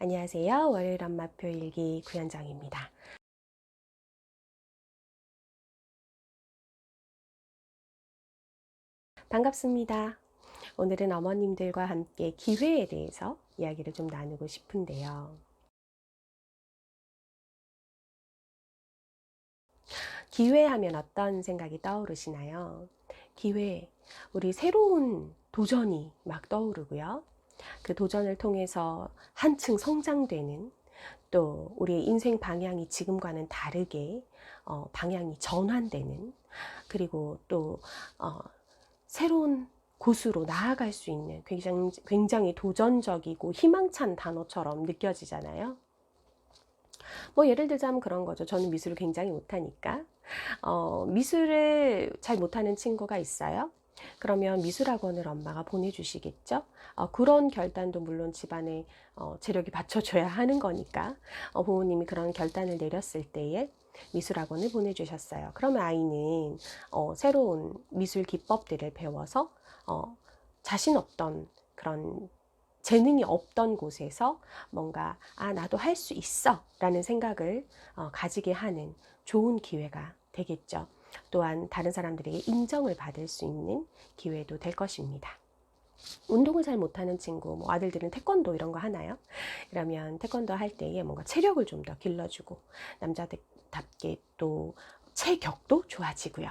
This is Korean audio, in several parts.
안녕하세요. 월요일 엄마표 일기 구현정입니다. 반갑습니다. 오늘은 어머님들과 함께 기회에 대해서 이야기를 좀 나누고 싶은데요. 기회하면 어떤 생각이 떠오르시나요? 기회, 우리 새로운 도전이 막 떠오르고요. 그 도전을 통해서 한층 성장되는, 또 우리의 인생 방향이 지금과는 다르게 방향이 전환되는, 그리고 또 새로운 곳으로 나아갈 수 있는 굉장히 도전적이고 희망찬 단어처럼 느껴지잖아요. 뭐 예를 들자면 그런 거죠. 저는 미술을 굉장히 못하니까 미술을 잘 못하는 친구가 있어요. 그러면 미술학원을 엄마가 보내주시겠죠. 그런 결단도 물론 집안에 재력이 받쳐줘야 하는 거니까 부모님이 그런 결단을 내렸을 때에 미술학원을 보내주셨어요. 그러면 아이는 새로운 미술 기법들을 배워서 자신 없던 그런 재능이 없던 곳에서 뭔가 나도 할 수 있어 라는 생각을 가지게 하는 좋은 기회가 되겠죠. 또한 다른 사람들에게 인정을 받을 수 있는 기회도 될 것입니다. 운동을 잘 못하는 친구, 뭐 아들들은 태권도 이런 거 하나요? 그러면 태권도 할 때에 뭔가 체력을 좀 더 길러주고 남자답게 또 체격도 좋아지고요.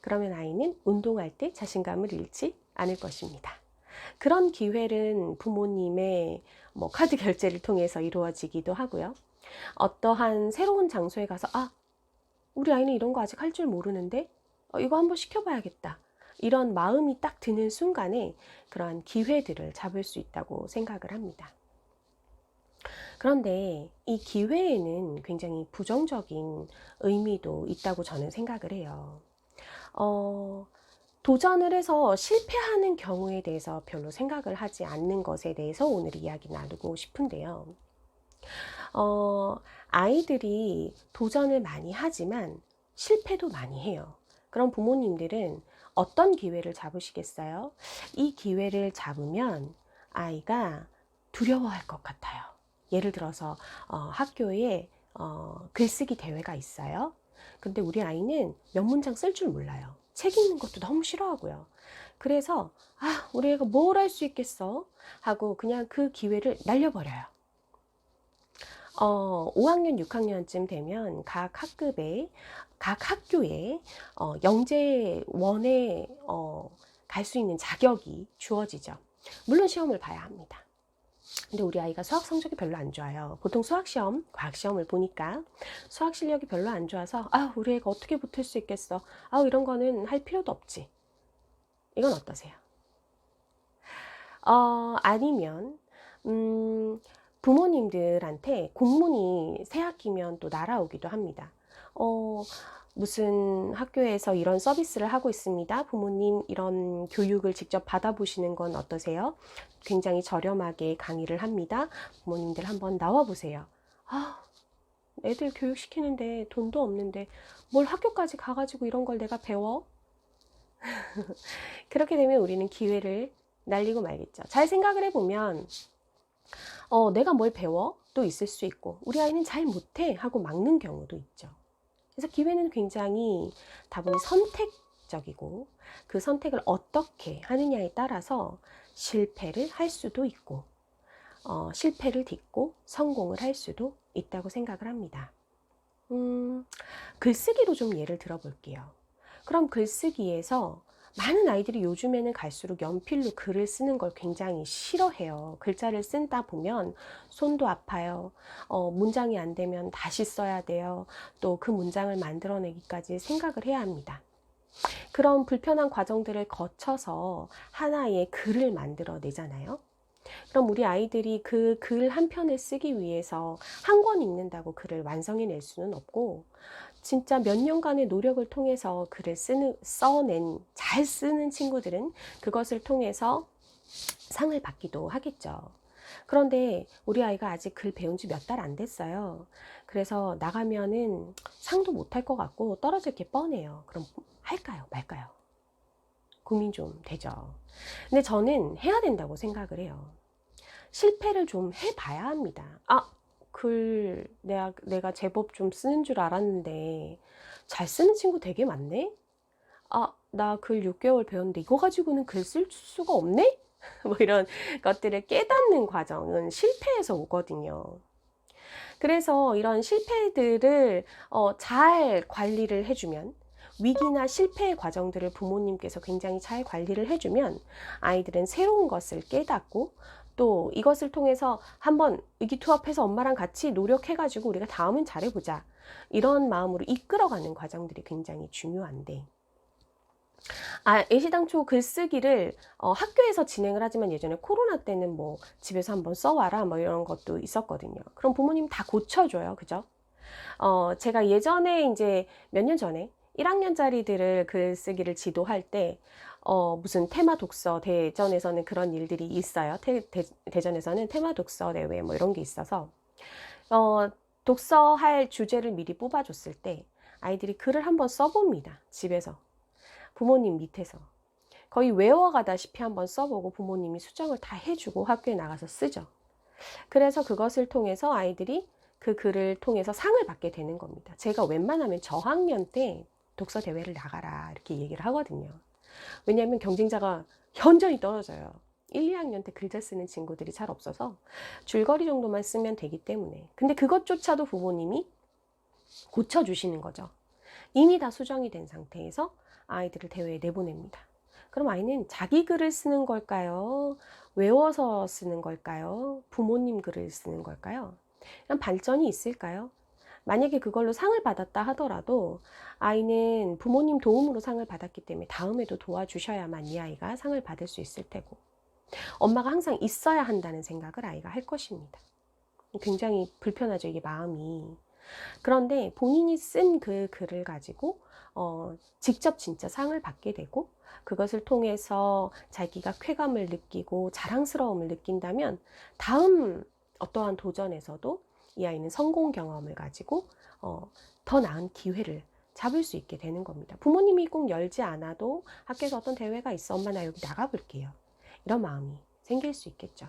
그러면 아이는 운동할 때 자신감을 잃지 않을 것입니다. 그런 기회는 부모님의 뭐 카드 결제를 통해서 이루어지기도 하고요. 어떠한 새로운 장소에 가서 우리 아이는 이런 거 아직 할 줄 모르는데 이거 한번 시켜봐야겠다. 이런 마음이 딱 드는 순간에 그러한 기회들을 잡을 수 있다고 생각을 합니다. 그런데 이 기회에는 굉장히 부정적인 의미도 있다고 저는 생각을 해요. 도전을 해서 실패하는 경우에 대해서 별로 생각을 하지 않는 것에 대해서 오늘 이야기 나누고 싶은데요. 아이들이 도전을 많이 하지만 실패도 많이 해요. 그럼 부모님들은 어떤 기회를 잡으시겠어요? 이 기회를 잡으면 아이가 두려워할 것 같아요. 예를 들어서 학교에 글쓰기 대회가 있어요. 근데 우리 아이는 몇 문장 쓸 줄 몰라요. 책 읽는 것도 너무 싫어하고요. 그래서 우리 애가 뭘 할 수 있겠어? 하고 그냥 그 기회를 날려버려요. 5학년, 6학년쯤 되면 각 학교에 영재원에 갈 수 있는 자격이 주어지죠. 물론 시험을 봐야 합니다. 근데 우리 아이가 수학 성적이 별로 안 좋아요. 보통 수학시험, 과학시험을 보니까 수학 실력이 별로 안 좋아서 우리 애가 어떻게 붙을 수 있겠어. 이런 거는 할 필요도 없지. 이건 어떠세요? 아니면 부모님들한테 공문이 새 학기면 또 날아오기도 합니다. 무슨 학교에서 이런 서비스를 하고 있습니다. 부모님 이런 교육을 직접 받아보시는 건 어떠세요? 굉장히 저렴하게 강의를 합니다. 부모님들 한번 나와 보세요. 애들 교육시키는데 돈도 없는데 뭘 학교까지 가가지고 이런 걸 내가 배워? 그렇게 되면 우리는 기회를 날리고 말겠죠. 잘 생각을 해보면 내가 뭘 배워? 또 있을 수 있고 우리 아이는 잘 못해 하고 막는 경우도 있죠. 그래서 기회는 굉장히 다분히 선택적이고 그 선택을 어떻게 하느냐에 따라서 실패를 할 수도 있고 실패를 딛고 성공을 할 수도 있다고 생각을 합니다. 글쓰기로 좀 예를 들어 볼게요. 그럼 글쓰기에서 많은 아이들이 요즘에는 갈수록 연필로 글을 쓰는 걸 굉장히 싫어해요. 글자를 쓰다 보면 손도 아파요. 문장이 안 되면 다시 써야 돼요. 또 그 문장을 만들어내기까지 생각을 해야 합니다. 그런 불편한 과정들을 거쳐서 하나의 글을 만들어내잖아요. 그럼 우리 아이들이 그 글 한 편을 쓰기 위해서 한 권 읽는다고 글을 완성해낼 수는 없고 진짜 몇 년간의 노력을 통해서 글을 잘 쓰는 친구들은 그것을 통해서 상을 받기도 하겠죠. 그런데 우리 아이가 아직 글 배운 지 몇 달 안 됐어요. 그래서 나가면은 상도 못 할 것 같고 떨어질 게 뻔해요. 그럼 할까요? 말까요? 고민 좀 되죠. 근데 저는 해야 된다고 생각을 해요. 실패를 좀 해봐야 합니다. 글 내가 제법 좀 쓰는 줄 알았는데 잘 쓰는 친구 되게 많네? 나 글 6개월 배웠는데 이거 가지고는 글 쓸 수가 없네? 뭐 이런 것들을 깨닫는 과정은 실패에서 오거든요. 그래서 이런 실패들을 잘 관리를 해주면, 위기나 실패의 과정들을 부모님께서 굉장히 잘 관리를 해주면 아이들은 새로운 것을 깨닫고, 또 이것을 통해서 한번 의기투합해서 엄마랑 같이 노력해가지고 우리가 다음엔 잘해보자, 이런 마음으로 이끌어가는 과정들이 굉장히 중요한데, 애시당초 글쓰기를 학교에서 진행을 하지만 예전에 코로나 때는 뭐 집에서 한번 써와라 뭐 이런 것도 있었거든요. 그럼 부모님 다 고쳐줘요. 그죠? 제가 예전에 이제 몇 년 전에 1학년짜리들을 글쓰기를 지도할 때 무슨 테마 독서, 대전에서는 그런 일들이 있어요. 대전에서는 테마 독서 대회 뭐 이런 게 있어서 독서할 주제를 미리 뽑아줬을 때 아이들이 글을 한번 써봅니다. 집에서. 부모님 밑에서. 거의 외워가다시피 한번 써보고 부모님이 수정을 다 해주고 학교에 나가서 쓰죠. 그래서 그것을 통해서 아이들이 그 글을 통해서 상을 받게 되는 겁니다. 제가 웬만하면 저학년 때 독서 대회를 나가라 이렇게 얘기를 하거든요. 왜냐하면 경쟁자가 현저히 떨어져요. 1, 2학년 때 글자 쓰는 친구들이 잘 없어서 줄거리 정도만 쓰면 되기 때문에. 근데 그것조차도 부모님이 고쳐주시는 거죠. 이미 다 수정이 된 상태에서 아이들을 대회에 내보냅니다. 그럼 아이는 자기 글을 쓰는 걸까요? 외워서 쓰는 걸까요? 부모님 글을 쓰는 걸까요? 그럼 발전이 있을까요? 만약에 그걸로 상을 받았다 하더라도 아이는 부모님 도움으로 상을 받았기 때문에 다음에도 도와주셔야만 이 아이가 상을 받을 수 있을 테고, 엄마가 항상 있어야 한다는 생각을 아이가 할 것입니다. 굉장히 불편하죠, 이게 마음이. 그런데 본인이 쓴 그 글을 가지고 직접 진짜 상을 받게 되고, 그것을 통해서 자기가 쾌감을 느끼고 자랑스러움을 느낀다면 다음 어떠한 도전에서도 이 아이는 성공 경험을 가지고 더 나은 기회를 잡을 수 있게 되는 겁니다. 부모님이 꼭 열지 않아도 학교에서 어떤 대회가 있어, 엄마 나 여기 나가볼게요, 이런 마음이 생길 수 있겠죠.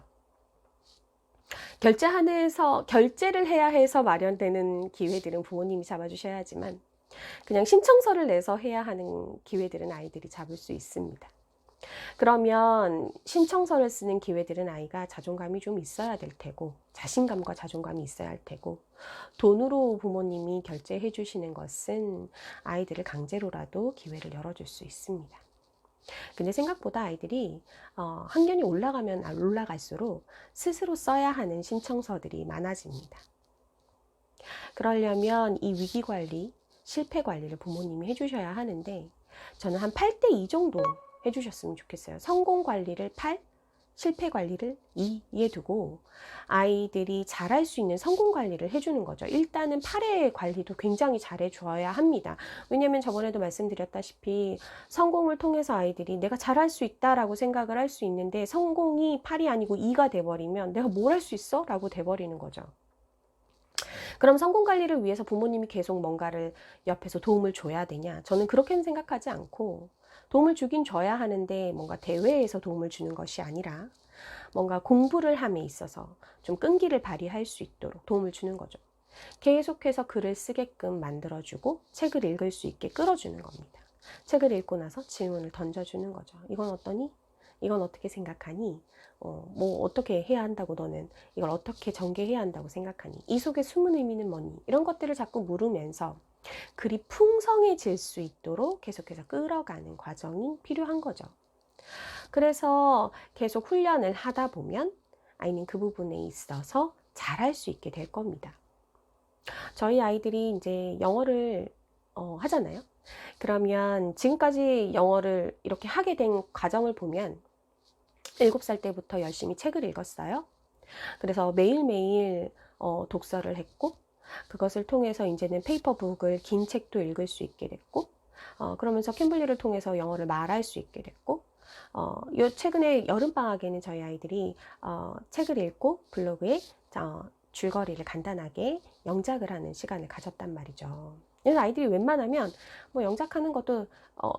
결제를 해야 해서 마련되는 기회들은 부모님이 잡아주셔야 하지만, 그냥 신청서를 내서 해야 하는 기회들은 아이들이 잡을 수 있습니다. 그러면 신청서를 쓰는 기회들은 아이가 자존감이 좀 있어야 될 테고, 자신감과 자존감이 있어야 할 테고, 돈으로 부모님이 결제해 주시는 것은 아이들을 강제로라도 기회를 열어줄 수 있습니다. 근데 생각보다 아이들이 학년이 올라가면 올라갈수록 스스로 써야 하는 신청서들이 많아집니다. 그러려면 이 위기관리, 실패관리를 부모님이 해주셔야 하는데, 저는 한 8대2 정도 해주셨으면 좋겠어요. 성공관리를 8, 실패관리를 2에 두고 아이들이 잘할 수 있는 성공관리를 해주는 거죠. 일단은 8의 관리도 굉장히 잘해줘야 합니다. 왜냐하면 저번에도 말씀드렸다시피 성공을 통해서 아이들이 내가 잘할 수 있다라고 생각을 할 수 있는데, 성공이 8이 아니고 2가 돼버리면 내가 뭘 할 수 있어? 라고 돼버리는 거죠. 그럼 성공관리를 위해서 부모님이 계속 뭔가를 옆에서 도움을 줘야 되냐? 저는 그렇게는 생각하지 않고, 도움을 주긴 줘야 하는데 뭔가 대회에서 도움을 주는 것이 아니라 뭔가 공부를 함에 있어서 좀 끈기를 발휘할 수 있도록 도움을 주는 거죠. 계속해서 글을 쓰게끔 만들어주고 책을 읽을 수 있게 끌어주는 겁니다. 책을 읽고 나서 질문을 던져주는 거죠. 이건 어떠니? 이건 어떻게 생각하니? 뭐 어떻게 해야 한다고, 너는 이걸 어떻게 전개해야 한다고 생각하니? 이 속에 숨은 의미는 뭐니? 이런 것들을 자꾸 물으면서 글이 풍성해질 수 있도록 계속해서 끌어가는 과정이 필요한 거죠. 그래서 계속 훈련을 하다 보면 아이는 그 부분에 있어서 잘할 수 있게 될 겁니다. 저희 아이들이 이제 영어를 하잖아요. 그러면 지금까지 영어를 이렇게 하게 된 과정을 보면 7살 때부터 열심히 책을 읽었어요. 그래서 매일매일 독서를 했고, 그것을 통해서 이제는 페이퍼북을, 긴 책도 읽을 수 있게 됐고, 그러면서 캠블리를 통해서 영어를 말할 수 있게 됐고, 요 최근에 여름방학에는 저희 아이들이 책을 읽고 블로그에 줄거리를 간단하게 영작을 하는 시간을 가졌단 말이죠. 그래서 아이들이 웬만하면 뭐 영작하는 것도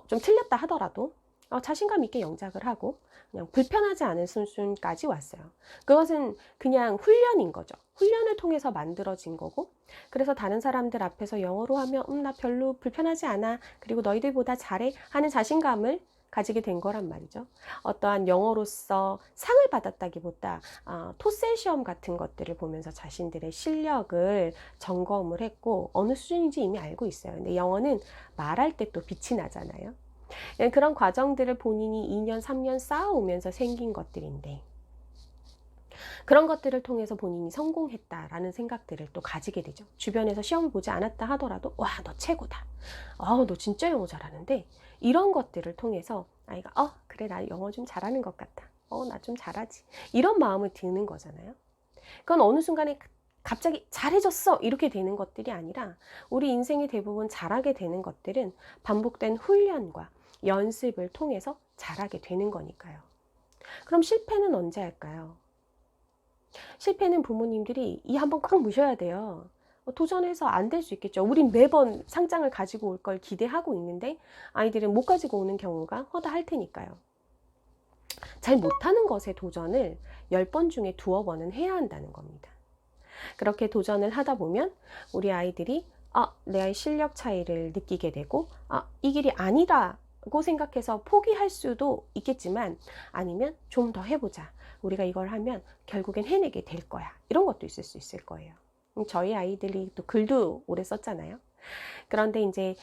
좀 틀렸다 하더라도 자신감 있게 영작을 하고 그냥 불편하지 않은 수준까지 왔어요. 그것은 그냥 훈련인 거죠. 훈련을 통해서 만들어진 거고, 그래서 다른 사람들 앞에서 영어로 하면 나 별로 불편하지 않아, 그리고 너희들보다 잘해 하는 자신감을 가지게 된 거란 말이죠. 어떠한 영어로서 상을 받았다기보다 토셀 시험 같은 것들을 보면서 자신들의 실력을 점검을 했고 어느 수준인지 이미 알고 있어요. 근데 영어는 말할 때 또 빛이 나잖아요. 그런 과정들을 본인이 2년, 3년 쌓아오면서 생긴 것들인데, 그런 것들을 통해서 본인이 성공했다라는 생각들을 또 가지게 되죠. 주변에서 시험을 보지 않았다 하더라도 와, 너 최고다. 너 진짜 영어 잘하는데, 이런 것들을 통해서 아이가 그래, 나 영어 좀 잘하는 것 같다. 나 좀 잘하지. 이런 마음을 드는 거잖아요. 그건 어느 순간에 갑자기 잘해졌어 이렇게 되는 것들이 아니라, 우리 인생의 대부분 잘하게 되는 것들은 반복된 훈련과 연습을 통해서 잘하게 되는 거니까요. 그럼 실패는 언제 할까요? 실패는 부모님들이 이 한번 꽉 무셔야 돼요. 도전해서 안 될 수 있겠죠. 우린 매번 상장을 가지고 올 걸 기대하고 있는데 아이들은 못 가지고 오는 경우가 허다할 테니까요. 잘 못하는 것에 도전을 10번 중에 2-번은 해야 한다는 겁니다. 그렇게 도전을 하다 보면 우리 아이들이 내 아이 실력 차이를 느끼게 되고 이 길이 아니라고 생각해서 포기할 수도 있겠지만, 아니면 좀 더 해보자, 우리가 이걸 하면 결국엔 해내게 될 거야, 이런 것도 있을 수 있을 거예요. 저희 아이들이 또 글도 오래 썼잖아요. 그런데 이제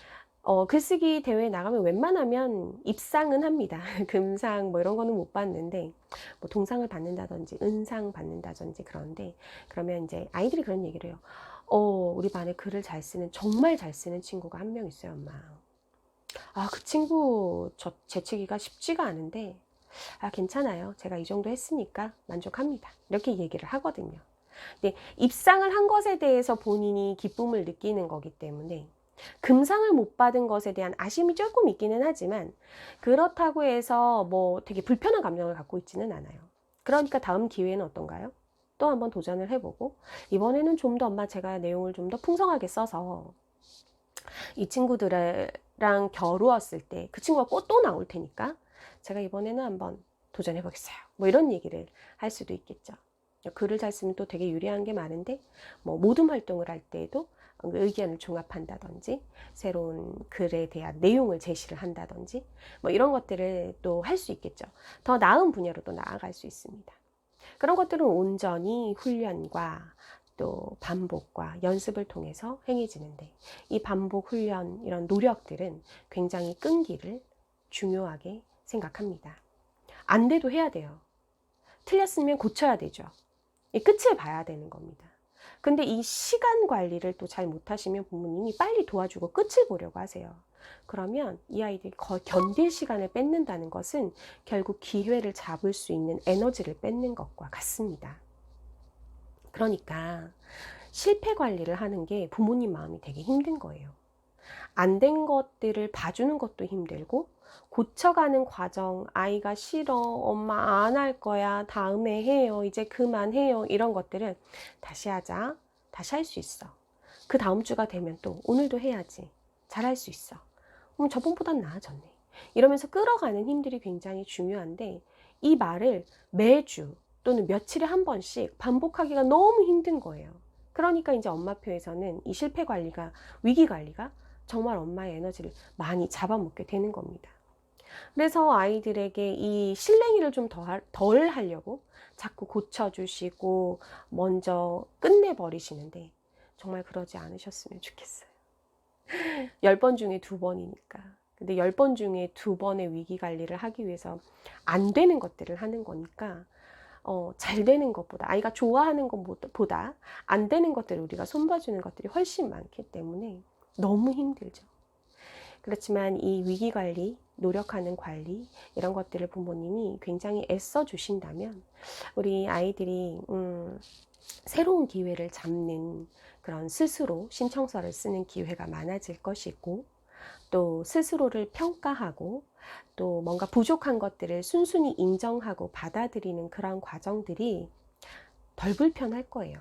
글쓰기 대회에 나가면 웬만하면 입상은 합니다. 금상 뭐 이런 거는 못 받는데, 뭐 동상을 받는다든지 은상 받는다든지, 그런데 그러면 이제 아이들이 그런 얘기를 해요. 우리 반에 글을 잘 쓰는, 정말 잘 쓰는 친구가 한 명 있어요, 엄마. 그 친구 제치기가 쉽지가 않은데 괜찮아요, 제가 이 정도 했으니까 만족합니다, 이렇게 얘기를 하거든요. 근데 입상을 한 것에 대해서 본인이 기쁨을 느끼는 거기 때문에 금상을 못 받은 것에 대한 아쉬움이 조금 있기는 하지만, 그렇다고 해서 뭐 되게 불편한 감정을 갖고 있지는 않아요. 그러니까 다음 기회는 어떤가요? 또 한번 도전을 해보고, 이번에는 좀 더 엄마 제가 내용을 좀 더 풍성하게 써서 이 친구들이랑 겨루었을 때 그 친구가 꼭 또 나올 테니까 제가 이번에는 한번 도전해 보겠어요, 뭐 이런 얘기를 할 수도 있겠죠. 글을 잘 쓰면 또 되게 유리한 게 많은데, 뭐 모둠 활동을 할 때에도 의견을 종합한다든지, 새로운 글에 대한 내용을 제시를 한다든지, 뭐 이런 것들을 또 할 수 있겠죠. 더 나은 분야로 또 나아갈 수 있습니다. 그런 것들은 온전히 훈련과 또 반복과 연습을 통해서 행해지는데, 이 반복, 훈련, 이런 노력들은 굉장히 끈기를 중요하게 생각합니다. 안 돼도 해야 돼요. 틀렸으면 고쳐야 되죠. 이 끝을 봐야 되는 겁니다. 근데 이 시간 관리를 또 잘 못하시면 부모님이 빨리 도와주고 끝을 보려고 하세요. 그러면 이 아이들이 견딜 시간을 뺏는다는 것은 결국 기회를 잡을 수 있는 에너지를 뺏는 것과 같습니다. 그러니까 실패 관리를 하는 게 부모님 마음이 되게 힘든 거예요. 안 된 것들을 봐주는 것도 힘들고, 고쳐가는 과정, 아이가 싫어, 엄마 안 할 거야, 다음에 해요, 이제 그만해요, 이런 것들을 다시 하자, 다시 할 수 있어, 그 다음 주가 되면 또 오늘도 해야지, 잘할 수 있어, 저번보단 나아졌네, 이러면서 끌어가는 힘들이 굉장히 중요한데, 이 말을 매주 또는 며칠에 한 번씩 반복하기가 너무 힘든 거예요. 그러니까 이제 엄마표에서는 이 실패 관리가, 위기 관리가 정말 엄마의 에너지를 많이 잡아먹게 되는 겁니다. 그래서 아이들에게 이 실랭이를 좀 덜 하려고 자꾸 고쳐주시고 먼저 끝내버리시는데, 정말 그러지 않으셨으면 좋겠어요. 10번 중에 2번이니까. 근데 10번 중에 2번의 위기 관리를 하기 위해서 안 되는 것들을 하는 거니까, 잘 되는 것보다, 아이가 좋아하는 것보다 안 되는 것들을 우리가 손봐주는 것들이 훨씬 많기 때문에 너무 힘들죠. 그렇지만 이 위기 관리, 노력하는 관리, 이런 것들을 부모님이 굉장히 애써 주신다면 우리 아이들이 새로운 기회를 잡는, 그런 스스로 신청서를 쓰는 기회가 많아질 것이고, 또 스스로를 평가하고 또 뭔가 부족한 것들을 순순히 인정하고 받아들이는 그런 과정들이 덜 불편할 거예요.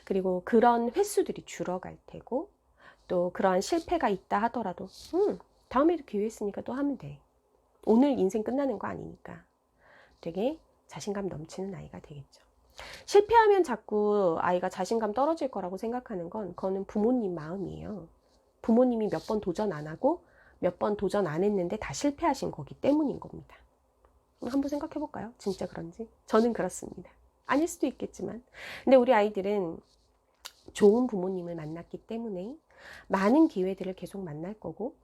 그리고 그런 횟수들이 줄어갈 테고, 또 그러한 실패가 있다 하더라도 다음에도 기회 있으니까 또 하면 돼, 오늘 인생 끝나는 거 아니니까 되게 자신감 넘치는 아이가 되겠죠. 실패하면 자꾸 아이가 자신감 떨어질 거라고 생각하는 건 그거는 부모님 마음이에요. 부모님이 몇 번 도전 안 하고 몇 번 도전 안 했는데 다 실패하신 거기 때문인 겁니다. 한번 생각해 볼까요? 진짜 그런지? 저는 그렇습니다. 아닐 수도 있겠지만. 근데 우리 아이들은 좋은 부모님을 만났기 때문에 많은 기회들을 계속 만날 거고,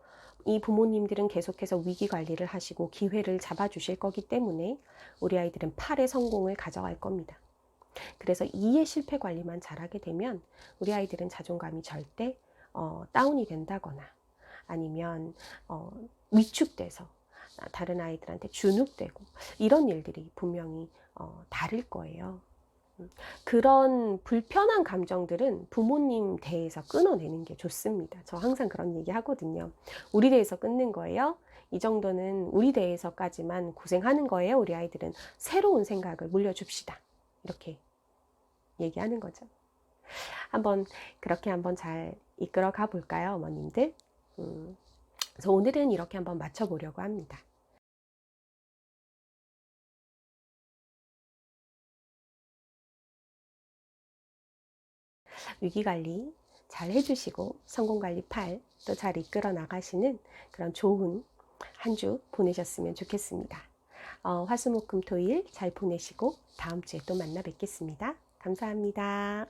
이 부모님들은 계속해서 위기 관리를 하시고 기회를 잡아주실 거기 때문에 우리 아이들은 8의 성공을 가져갈 겁니다. 그래서 2의 실패 관리만 잘하게 되면 우리 아이들은 자존감이 절대 다운이 된다거나 아니면 위축돼서 다른 아이들한테 주눅되고 이런 일들이 분명히 다를 거예요. 그런 불편한 감정들은 부모님 대에서 끊어내는 게 좋습니다. 저 항상 그런 얘기 하거든요. 우리 대에서 끊는 거예요. 이 정도는 우리 대에서까지만 고생하는 거예요. 우리 아이들은 새로운 생각을 물려줍시다. 이렇게 얘기하는 거죠. 한번 그렇게 한번 잘 이끌어 가 볼까요, 어머님들? 그래서 오늘은 이렇게 한번 맞춰보려고 합니다. 위기관리 잘 해주시고 성공관리 8 또 잘 이끌어 나가시는 그런 좋은 한 주 보내셨으면 좋겠습니다. 화수목금토일 잘 보내시고 다음 주에 또 만나 뵙겠습니다. 감사합니다.